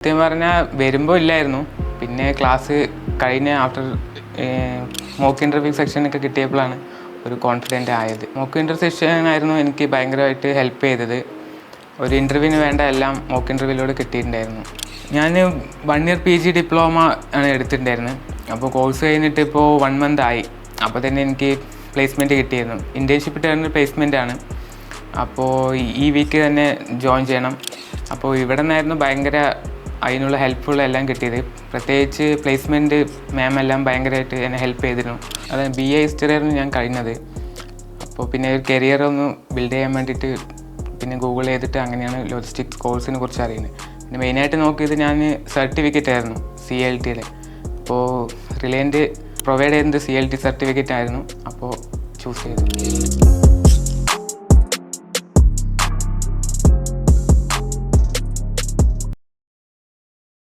സത്യം പറഞ്ഞാൽ വരുമ്പോൾ ഇല്ലായിരുന്നു. പിന്നെ ക്ലാസ് കഴിഞ്ഞ് ആഫ്റ്റർ മോക്ക് ഇൻ്റർവ്യൂ സെക്ഷനൊക്കെ കിട്ടിയപ്പോഴാണ് ഒരു കോൺഫിഡൻ്റ് ആയത്. മോക്ക് ഇൻ്റർവ്യൂ സെക്ഷനായിരുന്നു എനിക്ക് ഭയങ്കരമായിട്ട് ഹെൽപ്പ് ചെയ്തത്. ഒരു ഇൻ്റർവ്യൂവിന് വേണ്ട എല്ലാം മോക്ക് ഇൻ്റർവ്യൂവിലൂടെ കിട്ടിയിട്ടുണ്ടായിരുന്നു. ഞാൻ 1 ഇയർ PG ഡിപ്ലോമ ആണ് എടുത്തിട്ടുണ്ടായിരുന്നത്. അപ്പോൾ കോഴ്സ് കഴിഞ്ഞിട്ട് ഇപ്പോൾ 1 മന്ത് ആയി. അപ്പോൾ തന്നെ എനിക്ക് പ്ലേസ്മെൻറ്റ് കിട്ടിയിരുന്നു. ഇൻറ്റേൺഷിപ്പ് ടേണിൽ പ്ലേസ്മെൻറ്റാണ്. അപ്പോൾ ഈ വീക്ക് തന്നെ ജോയിൻ ചെയ്യണം. അപ്പോൾ ഇവിടെ നിന്നായിരുന്നു ഭയങ്കര അതിനുള്ള ഹെൽപ്ഫുൾ എല്ലാം കിട്ടിയത്. പ്രത്യേകിച്ച് പ്ലേസ്മെൻറ്റ് മാം എല്ലാം ഭയങ്കരമായിട്ട് എന്നെ ഹെൽപ്പ് ചെയ്തിരുന്നു. അതായത് BA ഹിസ്റ്ററി ആയിരുന്നു ഞാൻ കഴിഞ്ഞത്. അപ്പോൾ പിന്നെ ഒരു കരിയർ ഒന്ന് ബിൽഡ് ചെയ്യാൻ വേണ്ടിയിട്ട് പിന്നെ ഗൂഗിൾ ചെയ്തിട്ട് അങ്ങനെയാണ് ലോജിസ്റ്റിക്സ് കോഴ്സിനെ കുറിച്ച് അറിയുന്നത്. പിന്നെ മെയിനായിട്ട് നോക്കിയത് ഞാൻ സർട്ടിഫിക്കറ്റ് ആയിരുന്നു CLTയിൽ. അപ്പോൾ റിലയൻറ്റ് പ്രൊവൈഡ് ചെയ്യുന്നത് CLT സർട്ടിഫിക്കറ്റ് ആയിരുന്നു. അപ്പോൾ ചൂസ് ചെയ്തു.